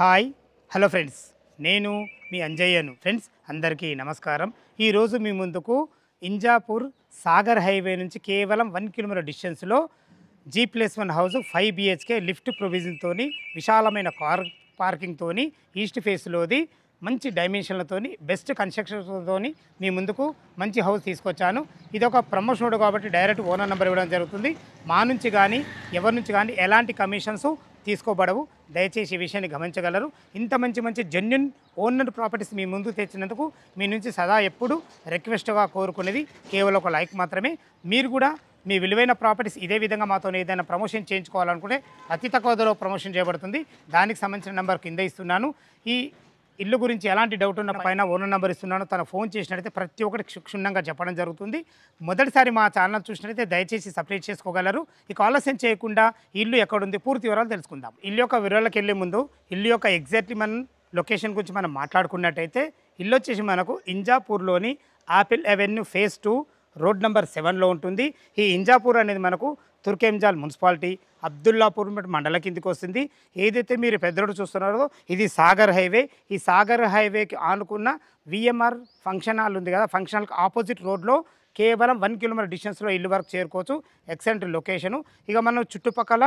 Hi hello friends, నేను మీ అంజయ్యను. Friends అందరికీ నమస్కారం. ఈరోజు మీ ముందుకు ఇంజాపూర్ సాగర్ హైవే నుంచి కేవలం 1 కిలోమీటర్ డిస్టెన్స్లో G+1 హౌస్ 5 BHK లిఫ్ట్ ప్రొవిజన్తోని విశాలమైన పార్కింగ్తోని ఈస్ట్ ఫేస్లోది మంచి డైమెన్షన్లతోని బెస్ట్ కన్స్ట్రక్షన్తోని మీ ముందుకు మంచి హౌస్ తీసుకొచ్చాను. ఇది ఒక ప్రమోషన్ కాబట్టి డైరెక్ట్ ఓనర్ నెంబర్ ఇవ్వడం జరుగుతుంది. మా నుంచి కానీ ఎవరి నుంచి కానీ ఎలాంటి కమిషన్స్ తీసుకోబడవు. దయచేసి ఈ విషయాన్ని గమనించగలరు. ఇంత మంచి జెన్యున్ ఓనర్ ప్రాపర్టీస్ మీ ముందుకు తెచ్చినందుకు మీ నుంచి సదా ఎప్పుడు రిక్వెస్ట్గా కోరుకునేది కేవలం ఒక లైక్ మాత్రమే. మీరు కూడా మీ విలువైన ప్రాపర్టీస్ ఇదే విధంగా మాతో ఏదైనా ప్రమోషన్ చేయించుకోవాలనుకుంటే అతి తక్కువ ధరలో ప్రమోషన్ చేయబడుతుంది. దానికి సంబంధించిన నెంబర్ కింద ఇస్తున్నాను. ఈ ఇల్లు గురించి ఎలాంటి డౌట్ ఉన్న పైన ఓనర్ నెంబర్ ఇస్తున్నాను. తన ఫోన్ చేసినట్లయితే ప్రతి ఒక్కటి క్షుణ్ణంగా చెప్పడం జరుగుతుంది. మొదటిసారి మా ఛానల్ చూసినట్లయితే దయచేసి సబ్స్క్రైబ్ చేసుకోగలరు. ఇక ఆలస్యం చేయకుండా ఇల్లు ఎక్కడుంది పూర్తి వివరాలు తెలుసుకుందాం. ఇల్లు యొక్క వివరాలకు వెళ్ళే ముందు ఇల్లు యొక్క ఎగ్జాక్ట్లీ మన లొకేషన్ గురించి మనం మాట్లాడుకున్నట్టయితే ఇల్లు వచ్చేసి మనకు ఇంజాపూర్లోని Apple Avenue phase 2 road number 7లో ఉంటుంది. ఈ ఇంజాపూర్ అనేది మనకు తుర్కెంజాల్ మున్సిపాలిటీ అబ్దుల్లాపూర్ మండల కిందికి వస్తుంది. ఏదైతే మీరు పెద్ద రోడ్డు చూస్తున్నారో ఇది సాగర్ హైవే. ఈ సాగర్ హైవేకి ఆనుకున్న విఎంఆర్ ఫంక్షన్ హాల్ ఉంది కదా, ఫంక్షన్ హాల్కి ఆపోజిట్ రోడ్లో కేవలం 1 కిలోమీటర్ డిస్టెన్స్లో ఇల్లు వరకు చేరుకోవచ్చు. Excellent location. ఇక మనం చుట్టుపక్కల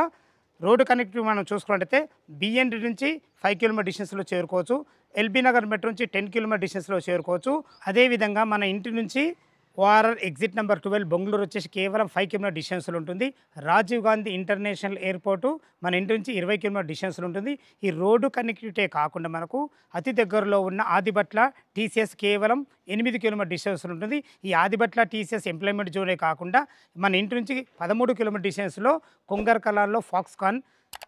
రోడ్డు కనెక్టివిటీ మనం చూసుకున్నట్టయితే బిఎన్డి నుంచి 5 కిలోమీటర్ డిస్టెన్స్లో చేరుకోవచ్చు. ఎల్బీ నగర్ మెట్రో నుంచి 10 కిలోమీటర్ డిస్టెన్స్లో చేరుకోవచ్చు. అదేవిధంగా మన ఇంటి నుంచి ఓఆర్ఆర్ ఎగ్జిట్ నెంబర్ 12 బెంగళూరు వచ్చేసి కేవలం 5 కిలోమీటర్ డిస్టెన్స్లో ఉంటుంది. రాజీవ్ గాంధీ ఇంటర్నేషనల్ ఎయిర్పోర్టు మన ఇంటి నుంచి 20 కిలోమీటర్ డిస్టెన్స్లో ఉంటుంది. ఈ రోడ్డు కనెక్టివిటీ కాకుండా మనకు అతి దగ్గరలో ఉన్న ఆదిబట్ల టీసీఎస్ కేవలం 8 కిలోమీటర్ డిస్టెన్స్లో ఉంటుంది. ఈ ఆదిబట్ల టీసీఎస్ ఎంప్లాయ్మెంట్ జోనే కాకుండా మన ఇంటి నుంచి 13 కిలోమీటర్ డిస్టెన్స్లో కొంగర్కలాన్లో ఫాక్స్కాన్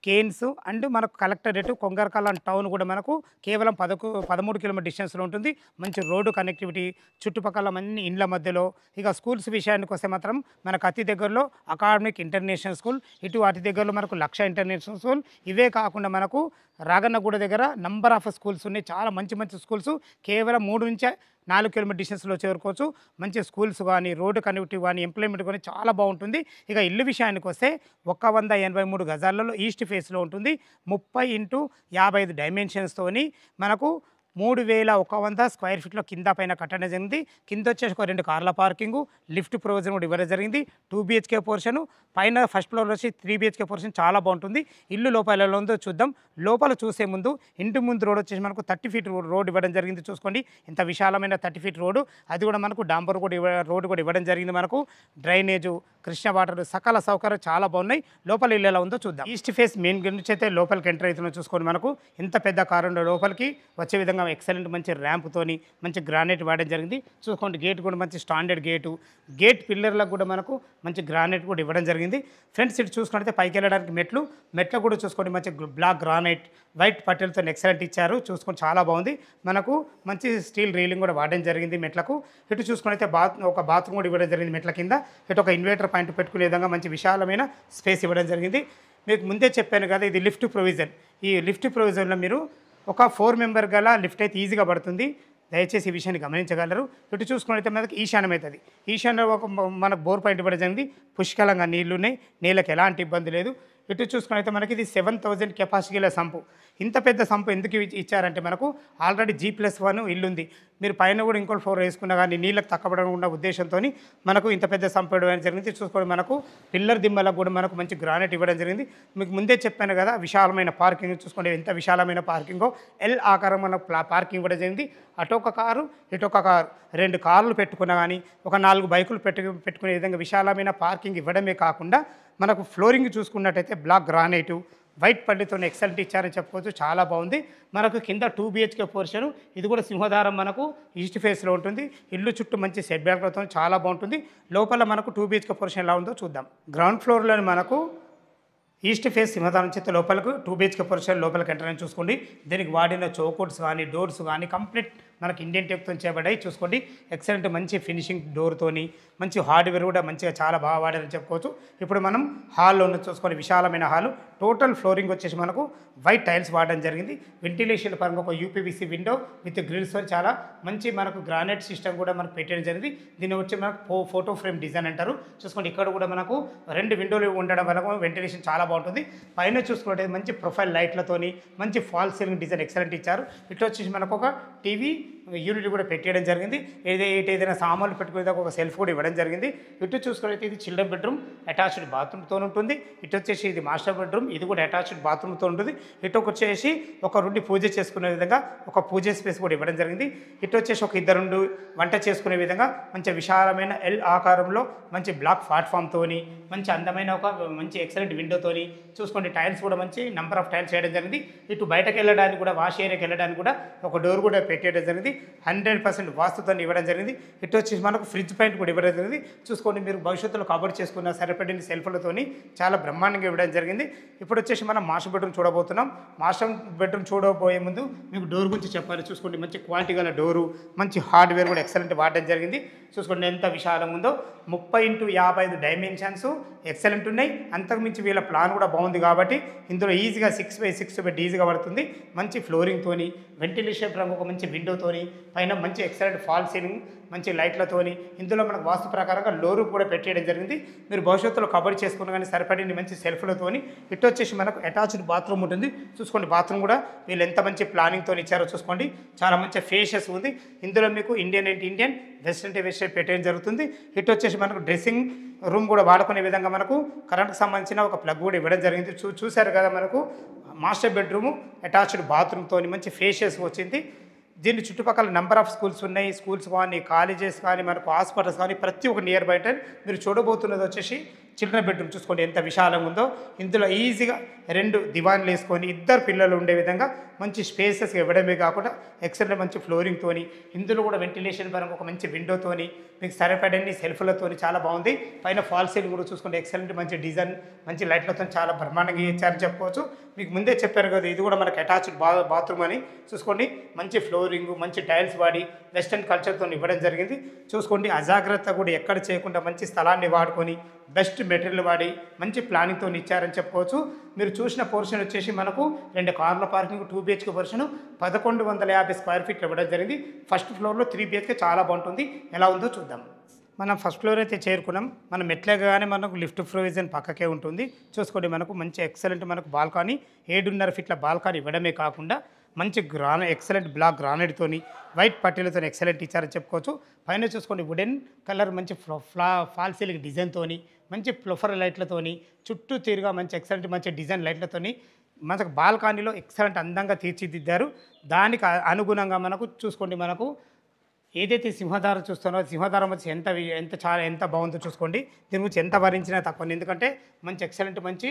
కేన్స్ అండ్ మనకు కలెక్టరేట్ కొంగర్కలాన్ టౌన్ కూడా మనకు కేవలం 13 కిలోమీటర్ డిస్టెన్స్లో ఉంటుంది. మంచి రోడ్డు కనెక్టివిటీ చుట్టుపక్కల అన్ని ఇండ్ల మధ్యలో. ఇక స్కూల్స్ విషయానికి వస్తే మాత్రం మనకు అతి దగ్గరలో అకాడమిక్ ఇంటర్నేషనల్ స్కూల్, ఇటు అతి దగ్గరలో మనకు లక్ష ఇంటర్నేషనల్ స్కూల్. ఇవే కాకుండా మనకు రాగన్నగూడ దగ్గర నంబర్ ఆఫ్ స్కూల్స్ ఉన్నాయి. చాలా మంచి స్కూల్స్ కేవలం 3 నుంచి 4 కిలోమీటర్ డిస్టెన్స్లో చేరుకోవచ్చు. మంచి స్కూల్స్ కానీ రోడ్డు కనెక్టివిటీ కానీ ఎంప్లాయ్మెంట్ కానీ చాలా బాగుంటుంది. ఇక ఇల్లు విషయానికి వస్తే 183 గజాలలో ఈస్ట్ ఫేస్లో ఉంటుంది. 30x55 డైమెన్షన్స్తోని మనకు 3100 స్క్వేర్ ఫీట్లో కింద పైన కట్టడం జరిగింది. కింద వచ్చేసి ఒక 2 కార్ల పార్కింగు, లిఫ్ట్ ప్రొవిజన్ కూడా ఇవ్వడం జరిగింది. 2 BHK పోర్షను, పైన ఫస్ట్ ఫ్లోర్ వచ్చి 3 BHK పోర్షన్ చాలా బాగుంటుంది. ఇల్లు లోపల ఎలా ఉందో చూద్దాం. లోపల చూసే ముందు ఇంటి ముందు రోడ్ వచ్చేసి మనకు 30 ఫీట్ రోడ్ ఇవ్వడం జరిగింది. చూసుకోండి ఇంత విశాలమైన 30 ఫీట్ రోడ్డు. అది కూడా మనకు డాంబర్ కూడా రోడ్డు కూడా ఇవ్వడం జరిగింది. మనకు డ్రైనేజు, కృష్ణ వాటర్ సకల సౌకర్యాలు చాలా బాగున్నాయి. లోపల ఇల్లు ఎలా ఉందో చూద్దాం. ఈస్ట్ ఫేస్ మెయిన్ గేట్ నుంచి అయితే లోపలికి ఎంటర్ అవుతుందో చూసుకోండి. మనకు ఇంత పెద్ద కారు ఉండే లోపలికి వచ్చే విధంగా ఎక్సలెంట్ మంచి ర్యాంప్తోని మంచి గ్రానైట్ వాడడం జరిగింది. చూసుకోండి గేట్ కూడా మంచి స్టాండర్డ్ గేటు. గేట్ పిల్లర్లకు కూడా మనకు మంచి గ్రానైట్ కూడా ఇవ్వడం జరిగింది. ఫ్రంట్ సీట్ చూసుకుంటే పైకి వెళ్ళడానికి మెట్లు కూడా చూసుకోండి మంచి బ్లాక్ గ్రానైట్ వైట్ పట్టెలతో ఎక్సలెంట్ ఇచ్చారు. చూసుకొని చాలా బాగుంది. మనకు మంచి స్టీల్ రీలింగ్ కూడా వాడడం జరిగింది మెట్లకు. ఇటు చూసుకుంటే ఒక బాత్రూమ్ కూడా ఇవ్వడం జరిగింది మెట్ల కింద. ఇటు ఒక ఇన్వర్టర్ పాయింట్ పెట్టుకునే విధంగా మంచి విశాలమైన స్పేస్ ఇవ్వడం జరిగింది. మీకు ముందే చెప్పాను కదా ఇది లిఫ్ట్ ప్రొవిజన్. ఈ లిఫ్ట్ ప్రొవిజన్లో మీరు ఒక 4 మెంబర్ గల లిఫ్ట్ అయితే ఈజీగా పడుతుంది. దయచేసి ఈ విషయాన్ని గమనించగలరు. ఇటు చూసుకున్నైతే మనకి ఈశాన్యం అవుతుంది. ఈశాన్యం ఒక మనకు బోర్ పాయింట్ ఇవ్వడం జరిగింది. పుష్కలంగా నీళ్లున్నాయి, నీళ్ళకి ఎలాంటి ఇబ్బంది లేదు. ఇటు చూసుకున్నైతే మనకి ఇది 7000 కెపాసిటీల సంపు. ఇంత పెద్ద సంపు ఎందుకు ఇచ్చారంటే మనకు ఆల్రెడీ G+1 ఇల్లు ఉంది. మీరు పైన కూడా ఇంకో ఫ్లోర్ వేసుకున్నా కానీ నీళ్ళకి తక్కబడడం ఉన్న ఉద్దేశంతో మనకు ఇంత పెద్ద సంపు ఇవ్వడం జరిగింది. చూసుకోండి మనకు పిల్లర్ దిమ్మలకు కూడా మనకు మంచి గ్రానైట్ ఇవ్వడం జరిగింది. మీకు ముందే చెప్పాను కదా విశాలమైన పార్కింగ్. చూసుకోండి ఎంత విశాలమైన పార్కింగో. ఎల్ ఆకారం మన పార్కింగ్ కూడా జరిగింది. అటొక కారు ఇటొక కారు, 2 కార్లు పెట్టుకున్నా కానీ ఒక 4 బైకులు పెట్టుకునే విధంగా విశాలమైన పార్కింగ్ ఇవ్వడమే కాకుండా మనకు ఫ్లోరింగ్ చూసుకున్నట్టయితే బ్లాక్ గ్రానైటు వైట్ పల్లితో ఎక్సలెంట్ ఇచ్చారని చెప్పుకోవచ్చు. చాలా బాగుంది. మనకు కింద 2 BHK పోర్షను. ఇది కూడా సింహదారం మనకు ఈస్ట్ ఫేస్లో ఉంటుంది. ఇల్లు చుట్టూ మంచి సెట్ బ్యాక్లతో చాలా బాగుంటుంది. లోపల మనకు 2 BHK పోర్షన్ ఎలా ఉందో చూద్దాం. గ్రౌండ్ ఫ్లోర్లోని మనకు ఈస్ట్ ఫేస్ సింహదారం చేత లోపలకు 2 BHK పోర్షన్ లోపలికి ఎంటర్ చూసుకోండి. దీనికి వాడిన చౌకోట్స్ కానీ డోర్స్ కానీ కంప్లీట్ మనకి ఇండియన్ టెక్తో చేయబడ్డాయి. చూసుకోండి ఎక్సలెంట్ మంచి ఫినిషింగ్ డోర్తోని మంచి హార్డ్వేర్ కూడా మంచిగా చాలా బాగా వాడారని చెప్పుకోవచ్చు. ఇప్పుడు మనం హాల్లో ఉన్న చూసుకొని విశాలమైన హాలు. టోటల్ ఫ్లోరింగ్ వచ్చేసి మనకు వైట్ టైల్స్ వాడడం జరిగింది. వెంటిలేషన్ పరంగా ఒక యూపీవీసీ విండో విత్ గ్రిల్స్తో చాలా మంచి మనకు గ్రానైట్ సిస్టమ్ కూడా మనకు పెట్టడం జరిగింది. దీన్ని వచ్చి మనకు ఫోటో ఫ్రేమ్ డిజైన్ అంటారు. చూసుకోండి ఇక్కడ కూడా మనకు 2 విండోలు ఉండడం వల్ల వెంటిలేషన్ చాలా బాగుంటుంది. పైన చూసుకుంటే మంచి ప్రొఫైల్ లైట్లతోని మంచి ఫాల్ సీలింగ్ డిజైన్ ఎక్సలెంట్ ఇచ్చారు. ఇట్లా వచ్చేసి మనకు ఒక టీవీ యూనిట్ కూడా పెట్టేయడం జరిగింది. ఏదైనా సామాన్లు పెట్టుకునే ఒక సెల్ఫ్ కూడా ఇవ్వడం జరిగింది. ఇటు చూసుకున్నట్లయితే ఇది చిల్డ్రన్ బెడ్రూమ్ అటాచ్డ్ బాత్రూమ్తో ఉంటుంది. ఇటు వచ్చేసి ఇది మాస్టర్ బెడ్రూమ్, ఇది కూడా అటాచ్డ్ బాత్రూమ్తో ఉంటుంది. ఇటు వచ్చేసి ఒక 2 పూజ చేసుకునే విధంగా ఒక పూజ స్పేస్ కూడా ఇవ్వడం జరిగింది. ఇటు వచ్చేసి ఒక 2 వంట చేసుకునే విధంగా మంచి విశాలమైన ఎల్ ఆకారంలో మంచి బ్లాక్ ప్లాట్ఫామ్తోని మంచి అందమైన ఒక మంచి ఎక్సలెంట్ విండోతోని చూసుకోండి. టైల్స్ కూడా మంచి నెంబర్ ఆఫ్ టైల్స్ చేయడం జరిగింది. ఇటు బయటకు వెళ్ళడానికి కూడా వాష్ ఏరియాకి వెళ్ళడానికి కూడా ఒక డోర్ కూడా పెట్టేయడం జరిగింది. 100% వాస్తుతో ఇవ్వడం జరిగింది. ఇటు వచ్చేసి మనకు ఫ్రిడ్జ్ పాయింట్ కూడా ఇవ్వడం జరిగింది. చూసుకోండి, మీరు భవిష్యత్తులో కబర్ చేసుకున్న సరిపడిన సెల్ఫ్లతోని చాలా బ్రహ్మాండంగా ఇవ్వడం జరిగింది. ఇప్పుడు వచ్చేసి మనం మాస్టర్ బెడ్రూమ్ చూడబోతున్నాం. మాస్టర్ బెడ్రూమ్ చూడబోయే ముందు మీకు డోర్ గురించి చెప్పాలి. చూసుకోండి, మంచి క్వాలిటీ గల డోరు, మంచి హార్డ్వేర్ కూడా ఎక్సలెంట్ వాడడం జరిగింది. చూసుకోండి ఎంత విశాలంగా ఉందో. 30x55 డైమెన్షన్స్ ఎక్సలెంట్ ఉన్నాయి. అంతకుమించి వీళ్ళ ప్లాన్ కూడా బాగుంది కాబట్టి ఇందులో ఈజీగా 6x6 బెడ్ ఈజీగా పడుతుంది. మంచి ఫ్లోరింగ్తోని వెంటిలేషన్ రంగు ఒక మంచి విండోతోని పైన మంచి ఎక్సలెంట్ ఫాల్ సీలింగ్ మంచి లైట్లతోని ఇందులో మనకు వాస్తు ప్రకారంగా లోరు కూడా పెట్టేయడం జరిగింది. మీరు భవిష్యత్తులో కబర్ చేసుకున్న కానీ సరిపడిన మంచి సెల్ఫ్లతోని. ఇటు వచ్చేసి మనకు అటాచ్డ్ బాత్రూమ్ ఉంటుంది. చూసుకోండి, బాత్రూమ్ కూడా వీళ్ళు ఎంత మంచి ప్లానింగ్తో ఇచ్చారో చూసుకోండి. చాలా మంచి ఫేషియస్ ఉంది. ఇందులో మీకు ఇండియన్ అంటే ఇండియన్, వెస్టర్న్ అంటే వెస్టర్న్ పెట్టేయడం జరుగుతుంది. ఇటు వచ్చేసి మనకు డ్రెస్సింగ్ రూమ్ కూడా వాడుకునే విధంగా మనకు కరెంట్కి సంబంధించిన ఒక ప్లగ్ కూడా ఇవ్వడం జరిగింది. చూశారు కదా, మనకు మాస్టర్ బెడ్రూము అటాచ్డ్ బాత్రూమ్తో మంచి ఫేషియస్ వచ్చింది. దీని చుట్టుపక్కల నెంబర్ ఆఫ్ స్కూల్స్ ఉన్నాయి. స్కూల్స్ కానీ, కాలేజెస్ కానీ, మనకు హాస్పిటల్స్ కానీ ప్రతి ఒక్క నియర్ బై టైం. మీరు చూడబోతున్నది వచ్చేసి చిల్డ్రన్ బెడ్రూమ్. చూసుకోండి ఎంత విశాలంగా ఉందో. ఇందులో ఈజీగా 2 దివాన్లు వేసుకొని 2 పిల్లలు ఉండే విధంగా మంచి స్పేసెస్గా ఇవ్వడమే కాకుండా ఎక్సలెంట్ మంచి ఫ్లోరింగ్తోని ఇందులో కూడా వెంటిలేషన్ పరంగా ఒక మంచి విండోతోని మీకు సరిపడని సెల్ఫ్లతోని చాలా బాగుంది. పైన ఫాల్ సీలింగ్ కూడా చూసుకోండి ఎక్సలెంట్ మంచి డిజైన్ మంచి లైట్లతో చాలా బ్రహ్మాండంగా ఇచ్చారని చెప్పుకోవచ్చు. మీకు ముందే చెప్పాను కదా, ఇది కూడా మనకు అటాచ్డ్ బాత్రూమ్ అని. చూసుకోండి, మంచి ఫ్లోరింగ్ మంచి టైల్స్ వాడి వెస్టర్న్ కల్చర్తో ఇవ్వడం జరిగింది. చూసుకోండి, అజాగ్రత్త కూడా ఎక్కడ చేయకుండా మంచి స్థలాన్ని వాడుకొని బెస్ట్ మెటీరియల్ వాడి మంచి ప్లానింగ్తో ఇచ్చారని చెప్పుకోవచ్చు. మీరు చూసిన పోర్షన్ వచ్చేసి మనకు 2 కార్ల పార్కింగ్ 2 BHK పోర్షన్ 1150 స్క్వేర్ ఫీట్లు ఇవ్వడం జరిగింది. ఫస్ట్ ఫ్లోర్లో 3 BHK చాలా బాగుంటుంది. ఎలా ఉందో చూద్దాం. మనం ఫస్ట్ ఫ్లోర్ అయితే చేరుకున్నాం. మనం ఎట్లాగానే మనకు లిఫ్ట్ ప్రొవిజన్ పక్కకే ఉంటుంది. చూసుకోండి, మనకు మంచి ఎక్సలెంట్ మనకు బాల్కనీ 7.5 ఫీట్ల బాల్కనీ ఇవ్వడమే కాకుండా మంచి ఎక్సలెంట్ బ్లాక్ గ్రానైట్తోని వైట్ పట్టీలతో ఎక్సలెంట్ ఇచ్చారని చెప్పుకోవచ్చు. పైన చూసుకోండి, వుడెన్ కలర్ మంచి ఫాల్ సీలింగ్ డిజైన్తోని మంచి ఫ్లఫర్ లైట్లతోని చుట్టూ తీరుగా మంచి ఎక్సలెంట్ మంచి డిజైన్ లైట్లతోని మనకు బాల్కనీలో ఎక్సలెంట్ అందంగా తీర్చిదిద్దారు. దానికి అనుగుణంగా మనకు చూసుకోండి, మనకు ఏదైతే సింహధారం చూస్తున్నారో సింహధారం వచ్చి ఎంత బాగుందో చూసుకోండి. దీని గురించి ఎంత భరించినా తక్కువ. ఎందుకంటే మంచి ఎక్సలెంట్ మంచి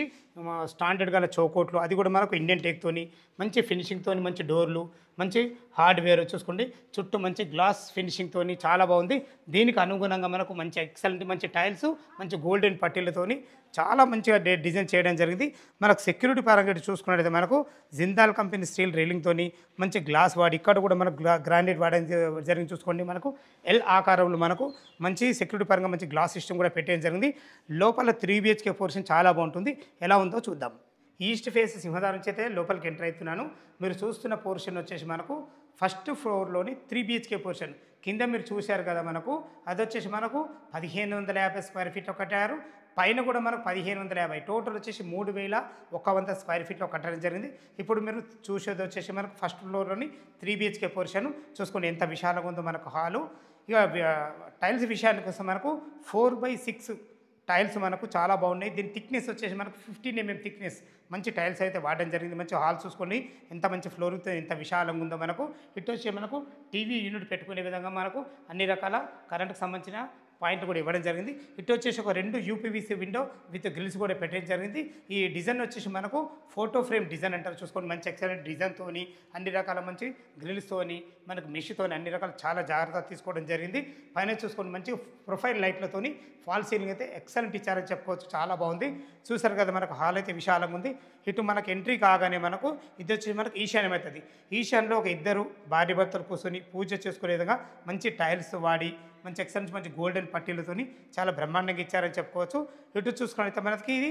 స్టాండర్డ్ గల చౌకోట్లు, అది కూడా మనకు ఇండియన్ టేక్తోని మంచి ఫినిషింగ్తోని మంచి డోర్లు మంచి హార్డ్వేర్ చూసుకోండి. చుట్టూ మంచి గ్లాస్ ఫినిషింగ్తోని చాలా బాగుంది. దీనికి అనుగుణంగా మనకు మంచి ఎక్సలెంట్ మంచి టైల్స్ మంచి గోల్డెన్ పట్టీలతోని చాలా మంచిగా డిజైన్ చేయడం జరిగింది. మనకు సెక్యూరిటీ పరంగా చూసుకున్నట్లయితే మనకు జిందాల్ కంపెనీ స్టీల్ రైలింగ్తోని మంచి గ్లాస్ వాడి ఇక్కడ కూడా మనకు గ్రానైట్ వాడడం జరిగింది. చూసుకోండి, మనకు ఎల్ ఆకారంలో మనకు మంచి సెక్యూరిటీ పరంగా మంచి గ్లాస్ సిస్టమ్ కూడా పెట్టడం జరిగింది. లోపల 3 BHK పోర్షన్ చాలా బాగుంటుంది. ఎలా ఉందో చూద్దాం. ఈస్ట్ ఫేస్ సింహధారం నుంచి అయితే లోపలికి ఎంటర్ అవుతున్నాను. మీరు చూస్తున్న పోర్షన్ వచ్చేసి మనకు ఫస్ట్ ఫ్లోర్లోని 3 BHK పోర్షన్. కింద మీరు చూశారు కదా, మనకు అది వచ్చేసి మనకు 1550 స్క్వేర్ ఫీట్లో కట్టారు. పైన కూడా మనకు 1550, టోటల్ వచ్చేసి 3100 స్క్వేర్ ఫీట్లో కట్టడం జరిగింది. ఇప్పుడు మీరు చూసేది వచ్చేసి మనకు ఫస్ట్ ఫ్లోర్లోని 3 BHK పోర్షన్. చూసుకోండి ఎంత విశాలంగా ఉందో మనకు హాలు. ఇక టైల్స్ విషయానికి వస్తే మనకు 4x6 టైల్స్ మనకు చాలా బాగున్నాయి. దీని థిక్నెస్ వచ్చేసి మనకు 15 mm థిక్నెస్ మంచి టైల్స్ అయితే వాడడం జరిగింది. మంచి హాల్ చూసుకోండి ఎంత మంచి ఫ్లోర్తో ఎంత విశాలంగా ఉందో. మనకు ఇటు వచ్చి మనకు టీవీ యూనిట్ పెట్టుకునే విధంగా మనకు అన్ని రకాల కరెంటుకు సంబంధించిన పాయింట్ కూడా ఇవ్వడం జరిగింది. ఇటు వచ్చేసి ఒక 2 UPVC విండో విత్ గ్రిల్స్ కూడా పెట్టడం జరిగింది. ఈ డిజైన్ వచ్చేసి మనకు ఫోటో ఫ్రేమ్ డిజైన్ అంటారు. చూసుకోండి, మంచి ఎక్సలెంట్ డిజైన్తోని అన్ని రకాల మంచి గ్రిల్స్తోని మనకు మెష్తోని అన్ని రకాల చాలా జాగ్రత్తగా తీసుకోవడం జరిగింది. పైన చూసుకోండి, మంచి ప్రొఫైల్ లైట్లతోని ఫాల్ సీలింగ్ అయితే ఎక్సలెంట్ ఇచ్చారని చెప్పుకోవచ్చు. చాలా బాగుంది. చూసారు కదా, మనకు హాల్ అయితే విశాలంగా ఉంది. ఇటు మనకు ఎంట్రీ కాగానే మనకు ఇది వచ్చేసి మనకు ఈశాన్యం అవుతుంది. ఈశాన్యంలో ఒక 2 భార్య భర్తలు కూర్చొని పూజ చేసుకునే విధంగా మంచి టైల్స్ వాడి మంచి ఎక్సలెంట్ మంచి గోల్డెన్ పట్టీలతోని చాలా బ్రహ్మాండంగా ఇచ్చారని చెప్పుకోవచ్చు. ఇటు చూసుకున్నట్లయితే మనకి ఇది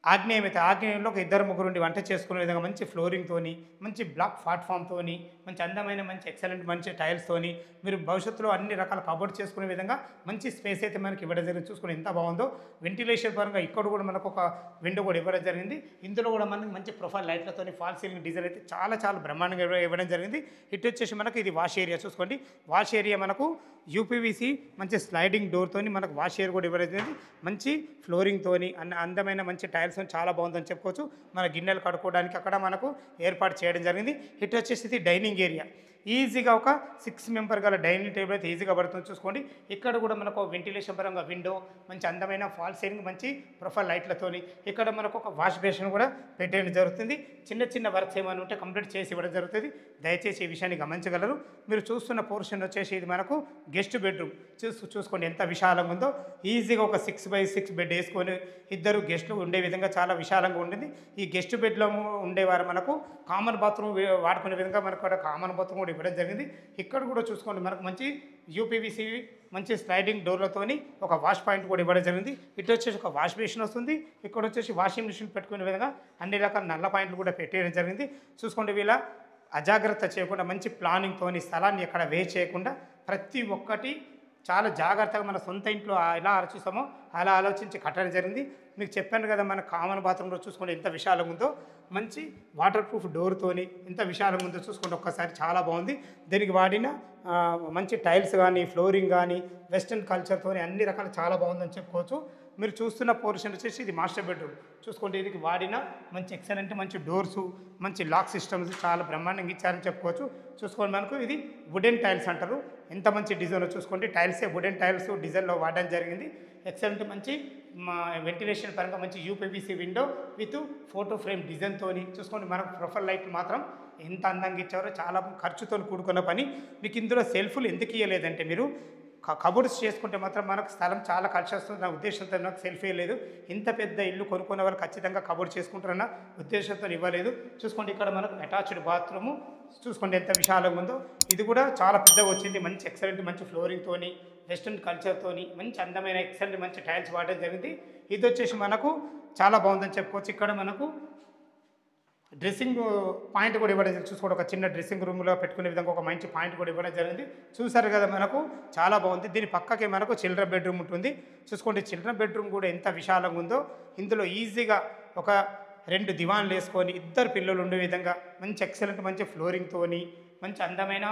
ఆగ్నేయంలో ఒక ఇద్దరు ముగ్గురు ఉండి వంట చేసుకునే విధంగా మంచి ఫ్లోరింగ్‌తోని, మంచి బ్లాక్ ప్లాట్‌ఫామ్‌తోని, మంచి అందమైన మంచి ఎక్సలెంట్ మంచి టైల్స్‌తోని మీరు భవిష్యత్తులో అన్ని రకాల కబోర్డ్ చేసుకునే విధంగా మంచి స్పేస్ అయితే మనకి ఇవ్వడం జరిగింది. చూసుకోండి ఎంత బాగుందో. వెంటిలేషన్ పరంగా ఇక్కడ కూడా మనకు ఒక విండో కూడా ఇవ్వడం జరిగింది. ఇందులో కూడా మనకి మంచి ప్రొఫైల్ లైట్లతోని ఫాల్ సీలింగ్ డిజైన్ అయితే చాలా బ్రహ్మాండంగా ఇవ్వడం జరిగింది. ఇటు వచ్చేసి మనకు ఇది వాష్ ఏరియా చూసుకోండి. వాష్ ఏరియా మనకు యూపీవీసీ మంచి స్లైడింగ్ డోర్‌తోని మనకు వాష్ ఏరియా కూడా ఇవ్వడం జరిగింది. మంచి ఫ్లోరింగ్‌తోని అందమైన మంచి టైల్స్ చాలా బాగుందని చెప్పుకోవచ్చు. మన గిన్నెలు కడుక్కోవడానికి అక్కడ మనకు ఏర్పాటు చేయడం జరిగింది. ఇటు వచ్చేసి ఇది డైనింగ్ ఏరియా. ఈజీగా ఒక 6 మెంబర్ గల డైనింగ్ టేబుల్ అయితే ఈజీగా పడుతుంది చూసుకోండి. ఇక్కడ కూడా మనకు వెంటిలేషన్ పరంగా విండో, మంచి అందమైన ఫాల్ సీలింగ్, మంచి ప్రొఫైల్ లైట్లతోని ఇక్కడ మనకు ఒక వాష్ బేసిన్ కూడా పెట్టేయడం జరుగుతుంది. చిన్న వర్క్స్ ఏమైనా ఉంటే కంప్లీట్ చేసి ఇవ్వడం జరుగుతుంది. దయచేసి ఈ విషయాన్ని గమనించగలరు. మీరు చూస్తున్న పోర్షన్ వచ్చేసి ఇది మనకు గెస్ట్ బెడ్రూమ్. చూసుకోండి ఎంత విశాలంగా ఉందో. ఈజీగా ఒక 6x6 బెడ్ వేసుకొని ఇద్దరు గెస్టులు ఉండే విధంగా చాలా విశాలంగా ఉంటుంది. ఈ గెస్ట్ బెడ్లో ఉండేవారు మనకు కామన్ బాత్రూమ్ వాడుకునే విధంగా మనకు కూడా కామన్ బాత్రూమ్ కూడా ఇవ్వడం జరిగింది. ఇక్కడ కూడా చూసుకోండి మనకు మంచి యూపీవీసీ మంచి స్లైడింగ్ డోర్లతోని ఒక వాష్ పాయింట్ కూడా ఇవ్వడం జరిగింది. ఇటు వచ్చేసి ఒక వాష్ బేసిన్ వస్తుంది. ఇక్కడ వచ్చేసి వాషింగ్ మిషన్ పెట్టుకునే విధంగా అన్ని రకాల నల్ల పాయింట్లు కూడా పెట్టేయడం జరిగింది. చూసుకోండి వీళ్ళ అజాగ్రత్త చేయకుండా మంచి ప్లానింగ్తోని స్థలాన్ని ఎక్కడ వేస్ట్ చేయకుండా ప్రతి ఒక్కటి చాలా జాగ్రత్తగా మన సొంత ఇంట్లో ఎలా ఆలోచిస్తామో అలా ఆలోచించి కట్టడం జరిగింది. మీకు చెప్పాను కదా మన కామన్ బాత్రూంలో చూసుకోండి ఎంత విశాలంగా ఉందో. మంచి వాటర్ ప్రూఫ్ డోర్తోని ఎంత విశాలంగా ఉందో చూసుకోండి ఒక్కసారి చాలా బాగుంది. దీనికి వాడిన మంచి టైల్స్ కానీ ఫ్లోరింగ్ కానీ వెస్ట్రన్ కల్చర్తోని అన్ని రకాలు చాలా బాగుందని చెప్పుకోవచ్చు. మీరు చూస్తున్న పోర్షన్ వచ్చేసి ఇది మాస్టర్ బెడ్రూమ్. చూసుకోండి దీనికి వాడిన మంచి ఎక్సలెంట్ మంచి డోర్సు మంచి లాక్ సిస్టమ్స్ చాలా బ్రహ్మాండంగా ఇచ్చారని చెప్పుకోవచ్చు. చూసుకోండి మనకు ఇది వుడెన్ టైల్స్ అంటారు. ఎంత మంచి డిజైన్ చూసుకోండి. టైల్సే వుడెన్ టైల్స్ డిజైన్లో వాడడం జరిగింది. ఎక్సలెంట్ మంచి వెంటిలేషన్ పరంగా మంచి UPVC window with photo frame డిజైన్తోని చూసుకోండి. మనకు ప్రొఫైల్ లైట్ మాత్రం ఎంత అందంగా ఇచ్చారో చాలా ఖర్చుతో కూడుకున్న పని. మీకు ఇందులో సెల్ఫ్లు ఎందుకు ఇవ్వలేదంటే మీరు కబోర్డ్స్ చేసుకుంటే మాత్రం మనకు స్థలం చాలా ఖర్చు వస్తుంది. నా ఉద్దేశంతో నాకు సెల్ఫ్ ఇవ్వలేదు. ఇంత పెద్ద ఇల్లు కొనుక్కునే వాళ్ళు ఖచ్చితంగా కబోర్డ్ చేసుకుంటారన్న ఉద్దేశంతో ఇవ్వలేదు. చూసుకోండి ఇక్కడ మనకు అటాచ్డ్ బాత్రూము చూసుకోండి ఎంత విశాలంగా ఉందో. ఇది కూడా చాలా పెద్దగా వచ్చింది. మంచి ఎక్సలెంట్ మంచి ఫ్లోరింగ్తోని వెస్ట్రన్ కల్చర్తోని మంచి అందమైన ఎక్సలెంట్ మంచి టైల్స్ వాడడం జరిగింది. ఇది వచ్చేసి మనకు చాలా బాగుందని చెప్పుకోవచ్చు. ఇక్కడ మనకు డ్రెస్సింగ్ పాయింట్ కూడా ఇవ్వడం జరిగింది. చూసుకోండి ఒక చిన్న డ్రెస్సింగ్ రూమ్లో పెట్టుకునే విధంగా ఒక మంచి పాయింట్ కూడా ఇవ్వడం జరిగింది. చూసారు కదా మనకు చాలా బాగుంది. దీని పక్కకే మనకు చిల్డ్రన్ బెడ్రూమ్ ఉంటుంది. చూసుకోండి చిల్డ్రన్ బెడ్రూమ్ కూడా ఎంత విశాలంగా ఉందో. ఇందులో ఈజీగా ఒక 2 దివాన్లు వేసుకొని ఇద్దరు పిల్లలు ఉండే విధంగా మంచి ఎక్సలెంట్ మంచి ఫ్లోరింగ్తోని మంచి అందమైన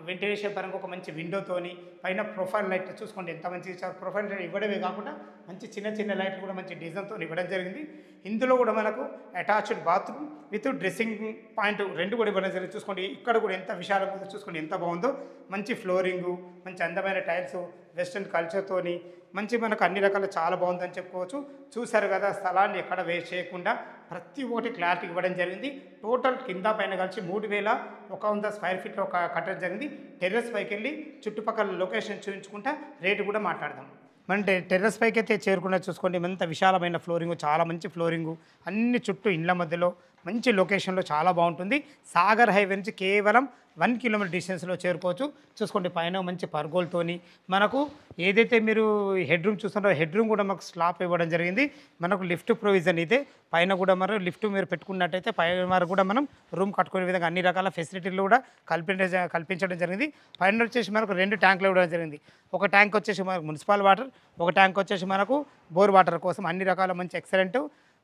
వెంటిలేషన్ పరంగా ఒక మంచి విండోతోని పైన ప్రొఫైల్ లైట్ చూసుకోండి ఎంత మంచి ప్రొఫైల్ లైట్ ఇవ్వడమే కాకుండా మంచి చిన్న లైట్లు కూడా మంచి డిజైన్తో ఇవ్వడం జరిగింది. ఇందులో కూడా మనకు attached bathroom with dressing point 2 కూడా ఇవ్వడం జరిగింది. చూసుకోండి ఇక్కడ కూడా ఎంత విశాలంగా ఉందో. చూసుకోండి ఎంత బాగుందో. మంచి ఫ్లోరింగు మంచి అందమైన టైల్స్ వెస్ట్రన్ కల్చర్తోని మంచి మనకు అన్ని రకాల చాలా బాగుందని చెప్పుకోవచ్చు. చూశారు కదా స్థలాన్ని ఎక్కడ వేస్ట్ చేయకుండా ప్రతి ఒక్కటి క్లారిటీ ఇవ్వడం జరిగింది. టోటల్ కింద పైన కలిసి 3100 స్క్వేర్ ఫీట్లో కట్టడం జరిగింది. టెర్రస్ పైకి వెళ్ళి చుట్టుపక్కల లొకేషన్ చూపించుకుంటా రేటు కూడా మాట్లాడదాం. మన టెర్రస్ పైకి అయితే చేరుకున్న చూసుకోండి ఎంత విశాలమైన ఫ్లోరింగు చాలా మంచి ఫ్లోరింగు అన్ని చుట్టూ ఇండ్ల మధ్యలో మంచి లొకేషన్లో చాలా బాగుంటుంది. సాగర్ హైవే నుంచి కేవలం 1 కిలోమీటర్ డిస్టెన్స్లో చేరుకోవచ్చు. చూసుకోండి పైన మంచి పర్గోల్తోని మనకు ఏదైతే మీరు హెడ్ రూమ్ చూస్తున్నారో హెడ్ రూమ్ కూడా మాకు స్లాప్ ఇవ్వడం జరిగింది. మనకు లిఫ్ట్ ప్రొవిజన్ ఇదే. పైన కూడా మనం లిఫ్ట్ మీరు పెట్టుకున్నట్టయితే పైన వరకు కూడా మనం రూమ్ కట్టుకునే విధంగా అన్ని రకాల ఫెసిలిటీలు కూడా కల్పించడం జరిగింది. పైన వచ్చేసి మనకు 2 ట్యాంకులు ఇవ్వడం జరిగింది. ఒక ట్యాంక్ వచ్చేసి మనకు మున్సిపల్ వాటర్, ఒక ట్యాంక్ వచ్చేసి మనకు బోర్ వాటర్ కోసం అన్ని రకాల మంచి ఎక్సలెంట్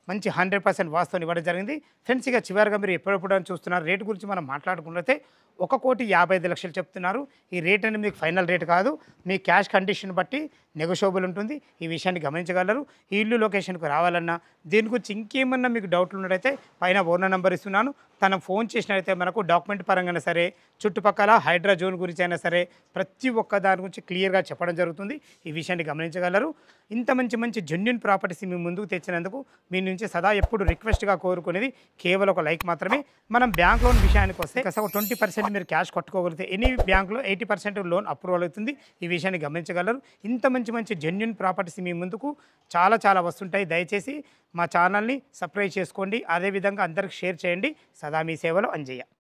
మంచి 100% వాస్తుని ఇవ్వడం జరిగింది. ఫ్రెండ్స్ ఇక చివరిగా మీరు ఎప్పుడెప్పుడు చూస్తున్నారు రేటు గురించి మనం మాట్లాడుకున్నట్లయితే 1,55,00,000 చెప్తున్నారు. ఈ రేట్ అనేది మీకు ఫైనల్ రేట్ కాదు. మీ క్యాష్ కండిషన్ బట్టి నెగోషియబుల్ ఉంటుంది. ఈ విషయాన్ని గమనించగలరు. ఈ ఇల్లు లొకేషన్కు రావాలన్నా దీని గురించి ఇంకేమన్నా మీకు డౌట్లు ఉన్నట్టయితే పైన ఓనర్ నెంబర్ ఇస్తున్నాను. తను ఫోన్ చేసినట్లయితే మనకు డాక్యుమెంట్ పరంగా సరే చుట్టుపక్కల హైడ్రా జోన్ గురించి అయినా సరే ప్రతి ఒక్క దాని గురించి క్లియర్గా చెప్పడం జరుగుతుంది. ఈ విషయాన్ని గమనించగలరు. ఇంత మంచి జెన్యూన్ ప్రాపర్టీస్ మీ ముందుకు తెచ్చినందుకు మీ నుంచి సదా ఎప్పుడు రిక్వెస్ట్గా కోరుకునేది కేవలం ఒక లైక్ మాత్రమే. మనం బ్యాంక్ లోన్ విషయానికి వస్తే కాస్త 20% మీరు క్యాష్ కట్టుకోగలిగితే ఎనీ బ్యాంక్లో 80% లోన్ అప్రూవల్ అవుతుంది. ఈ విషయాన్ని గమనించగలరు. ఇంత మంచి జెన్యూన్ ప్రాపర్టీస్ మీ ముందుకు చాలా వస్తుంటాయి. దయచేసి మా ఛానల్ని సబ్స్క్రైబ్ చేసుకోండి. అదేవిధంగా అందరికి షేర్ చేయండి. సదా మీ సేవలో అంజయ్య.